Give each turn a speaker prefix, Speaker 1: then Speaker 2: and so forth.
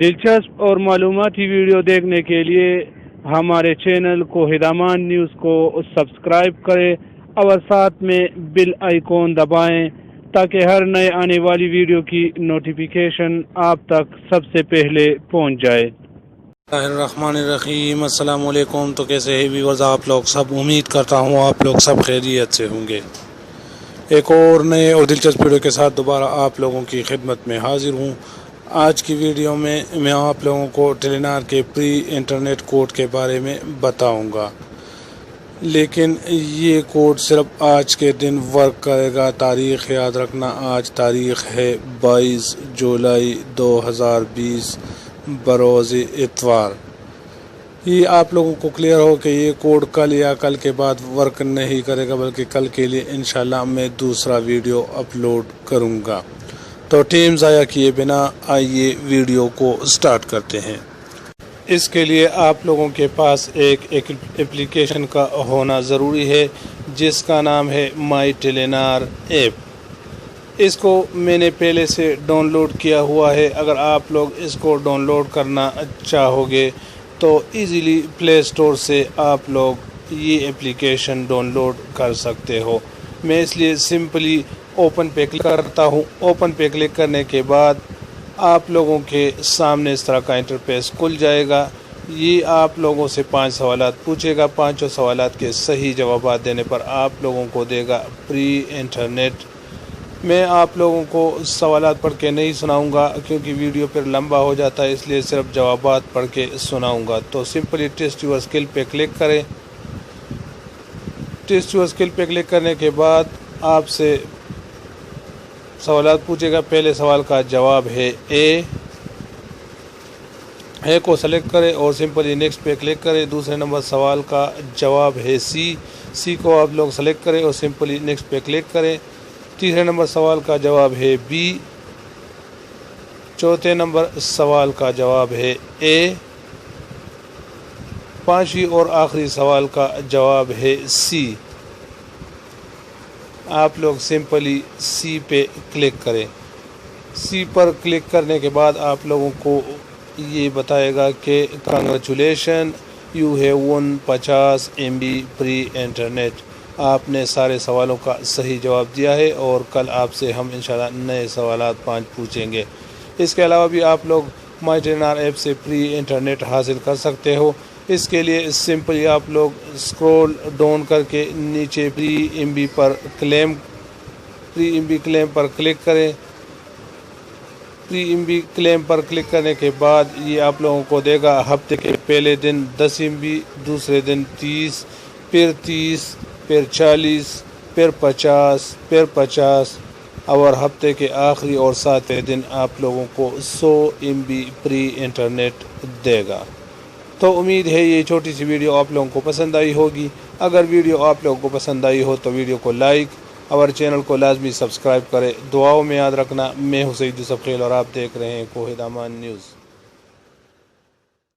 Speaker 1: دلچسپ اور معلوماتی ویڈیو دیکھنے کے لیے ہمارے چینل کو ہدامان نیوز کو سبسکرائب کریں اور ساتھ میں بیل آئیکن دبائیں تاکہ ہر نئے آنے والی ویڈیو کی نوٹیفیکیشن آپ تک سب سے پہلے پہنچ جائے۔
Speaker 2: بسم اللہ الرحمن الرحیم۔ السلام علیکم۔ تو کیسے ہیں ویورز آپ لوگ سب؟ امید کرتا ہوں آپ لوگ سب خیریت سے ہوں گے۔ ایک اور نئے اور دلچسپ ویڈیو کے ساتھ دوبارہ آپ لوگوں کی خدمت میں حاضر ہوں۔ آج کی ویڈیو میں آپ لوگوں کو ٹیلینار کے پری انٹرنیٹ کوڈ کے بارے میں بتاؤں گا، لیکن یہ کوڈ صرف آج کے دن ورک کرے گا۔ تاریخ یاد رکھنا، آج تاریخ ہے 22 جولائی 2020 بروز اتوار۔ یہ آپ لوگوں کو کلیئر ہو کہ یہ کوڈ کل یا کل کے بعد ورک نہیں کرے گا، بلکہ کل کے لیے انشاءاللہ میں دوسرا ویڈیو اپلوڈ کروں گا۔ تو ٹائم ضائع کیے بنا آئیے ویڈیو کو سٹارٹ کرتے ہیں۔ اس کے لیے آپ لوگوں کے پاس ایک اپلیکیشن کا ہونا ضروری ہے جس کا نام ہے مائی ٹیلینار ایپ۔ اس کو میں نے پہلے سے ڈاؤن لوڈ کیا ہوا ہے۔ اگر آپ لوگ اس کو ڈاؤن لوڈ کرنا چاہو گے تو ایزیلی پلے اسٹور سے آپ لوگ یہ اپلیکیشن ڈاؤن لوڈ کر سکتے ہو۔ میں اس لیے سمپلی اوپن پہ کلک کرتا ہوں۔ اوپن پہ کلک کرنے کے بعد آپ لوگوں کے سامنے اس طرح کا انٹرفیس کھل جائے گا۔ یہ آپ لوگوں سے 5 سوالات پوچھے گا۔ 5 سوالات کے صحیح جوابات دینے پر آپ لوگوں کو دے گا پری انٹرنیٹ۔ میں آپ لوگوں کو سوالات پڑھ کے نہیں سناؤں گا کیونکہ ویڈیو پھر لمبا ہو جاتا ہے، اس لیے صرف جوابات پڑھ کے سناؤں گا۔ تو سمپلی ٹیسٹ یور اسکل پہ کلک کریں۔ ٹیسٹ یور اسکل پہ کلک کرنے کے بعد آپ سے سوالات پوچھے گا۔ پہلے سوال کا جواب ہے اے کو سلیکٹ کریں اور سمپلی نیکسٹ پہ کلک کریں۔ دوسرے نمبر سوال کا جواب ہے سی کو آپ لوگ سلیکٹ کریں اور سمپلی نیکسٹ پہ کلک کریں۔ تیسرے نمبر سوال کا جواب ہے بی۔ چوتھے نمبر سوال کا جواب ہے اے۔ پانچویں اور آخری سوال کا جواب ہے سی۔ آپ لوگ سمپلی سی پہ کلک کریں۔ سی پر کلک کرنے کے بعد آپ لوگوں کو یہ بتائے گا کہ congratulations you have won 50 MB per internet. آپ نے سارے سوالوں کا صحیح جواب دیا ہے اور کل آپ سے ہم انشاءاللہ نئے سوالات 5 پوچھیں گے۔ اس کے علاوہ بھی آپ لوگ مائی ٹیلینار ایپ سے پری انٹرنیٹ حاصل کر سکتے ہو۔ اس کے لیے سمپلی آپ لوگ اسکرول ڈاؤن کر کے نیچے پری ایم بی کلیم پر کلک کریں۔ پری ایم بی کلیم پر کلک کرنے کے بعد یہ آپ لوگوں کو دے گا ہفتے کے پہلے دن 10 MB، دوسرے دن 30، پھر 30، پھر 40، پھر 50، پھر 50 اور ہفتے کے آخری اور 7ویں دن آپ لوگوں کو 100 MB پری انٹرنیٹ دے گا۔ تو امید ہے یہ چھوٹی سی ویڈیو آپ لوگوں کو پسند آئی ہوگی۔ اگر ویڈیو آپ لوگوں کو پسند آئی ہو تو ویڈیو کو لائک اور چینل کو لازمی سبسکرائب کریں۔ دعاؤں میں یاد رکھنا۔ میں حسین یوسف خیل اور آپ دیکھ رہے ہیں کوہ دامان نیوز۔